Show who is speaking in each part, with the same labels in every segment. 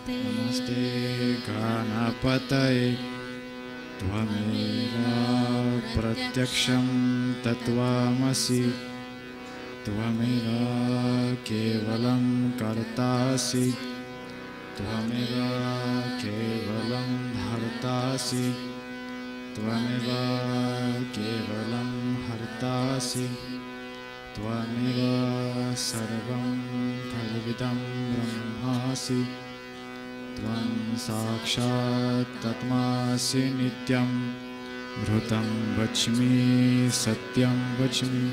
Speaker 1: नमस्ते गणपतये त्वमेव प्रत्यक्षं तत्त्वमसि त्वमेव केवलं कर्तासि त्वमेव केवलं भर्तासि त्वमेव केवलं हर्तासि त्वमेव सर्वं खल्विदं ब्रह्मासि त्वं साक्षात् तत्त्वमसि नित्यं भृतं वच्मि सत्यं वच्मि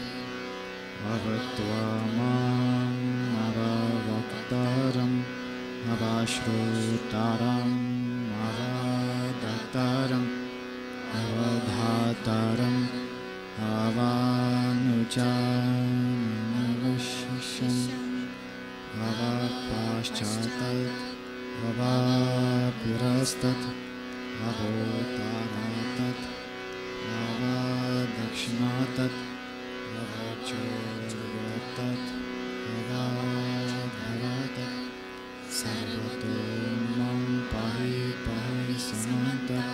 Speaker 1: अवत्वमाम् अववक्तारम् अवश्रोतारम् अवदत्तारम् अवधातारम् अवानुचानवशिष्यम् अवपाश्चातत् अवापुरस्तत् अवोत्तरात् अवदक्षिणात् अवचोर्वतत् अवधरात् सर्वतो मां पाहि पाहि समन्तत्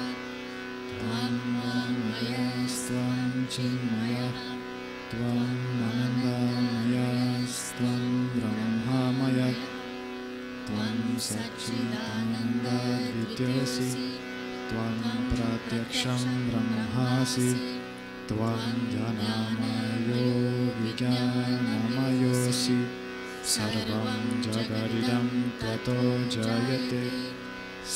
Speaker 1: त्वं मयस्त्वं चिन्मयः त्वं आनन्दमयस्त्वं ब्रह्ममयः त्वं सच्चिदानन्दविद्योऽसि त्वं प्रत्यक्षं ब्रह्मासि त्वं ज्ञानमयो विज्ञानमयोऽसि सर्वं जगदिदं त्वतो जायते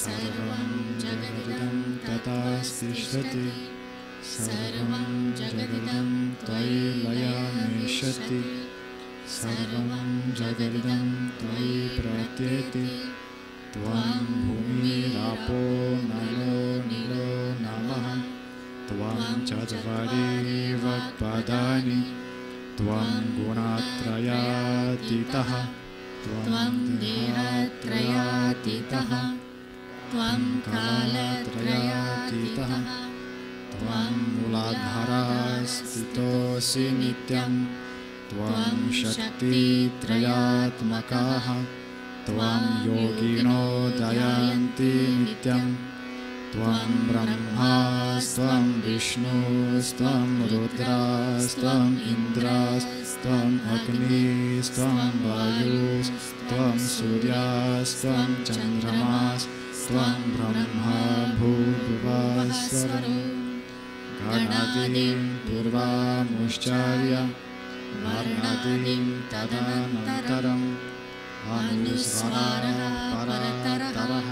Speaker 1: सर्वं जगदिदं ततस्तिष्ठति सर्वं जगदिदं त्वयि लयमेष्यति सर्वं जगदिदं त्वयि प्रत्येति त्वं भूमिरापो नलो नीलो नमः त्वं चत्वारिवक्पदानि त्वं गुणत्रयातीतः त्वं देहत्रयातीतः त्वं कालत्रयातीतः त्वं मूलाधारस्थितोऽसि नित्यं त्वं शक्तित्रयात्मकः त्वं योगिनो दयन्ति नित्यं त्वं ब्रह्मास्त्वं विष्णुस्त्वं रुद्रास्त्वम् इन्द्रास्त्वम् अग्निस्त्वं वायुस्त्वं सूर्यास्त्वं चन्द्रमास्त्वं ब्रह्मा भूर्भुवस्वरो गणादिं पूर्वमुच्चार्य वर्णादिं तदनन्तरम् अनुस्वारः परतरः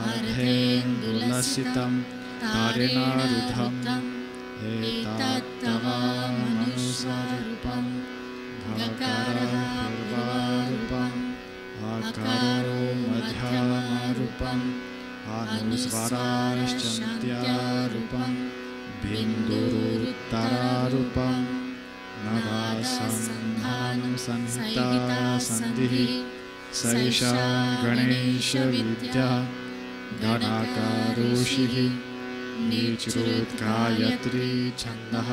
Speaker 1: अर्धेन्दुलसितं तारेणारूढम् एतत्तवामनुस्वरूपं भकारपूर्वारूपम् आकारो मध्यमरूपम् अनुस्वाराश्चन्त्यारूपम् बिन्दुरुत्तरारूपम् नवासन्धानं संहिता सन्धिः सैषा गणेशविद्या गणाकारोषिः नीचरोत्गायत्री छन्दः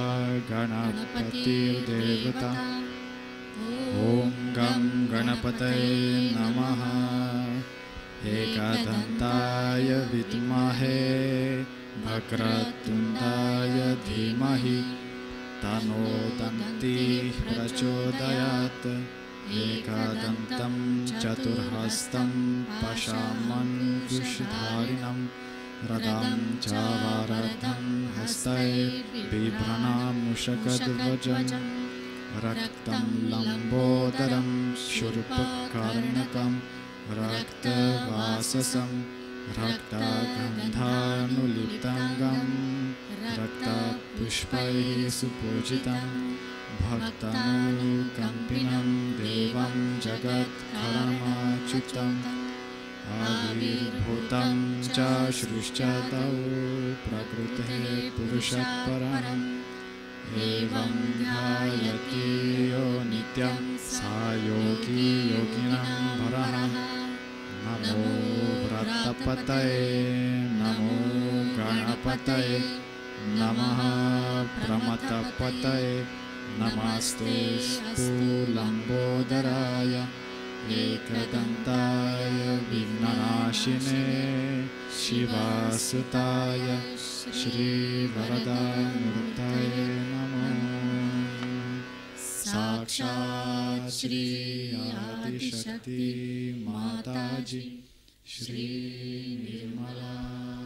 Speaker 1: गणपतिर्देवता ॐ गं गणपतये नमः एकदन्ताय विद्महे वक्रतुण्डाय धीमहि तन्नो दन्तिः प्रचोदयात् एकदन्तं चतुर्हस्तं पश्यामङ्कुशधारिणं रदां च वारधं हस्तये बिभ्रणामुशकध्वजं रक्तं लम्बोदरं शूर्पकर्णकं रक्तवाससं रक्तगन्धानुलिप्ताङ्गं रक्तपुष्पैः सुपूजितं भक्तानुकम्पिनं देवं जगत्कर्मच्युतम् आविर्भूतं च सृष्ट तौ प्रकृतेः पुरुषः परम् एवं ध्यायति यो नित्यं सा योगी योगिनं वरः नमो व्रतपतये नमो गणपतये नमः प्रमथपतये नमस्ते स्थूलम्बोदराय एकदन्ताय विघ्ननाशिने शिवासुताय श्रीवरदामूर्तये नमः। साक्षात् श्री आदिशक्ति माताजी श्री निर्मला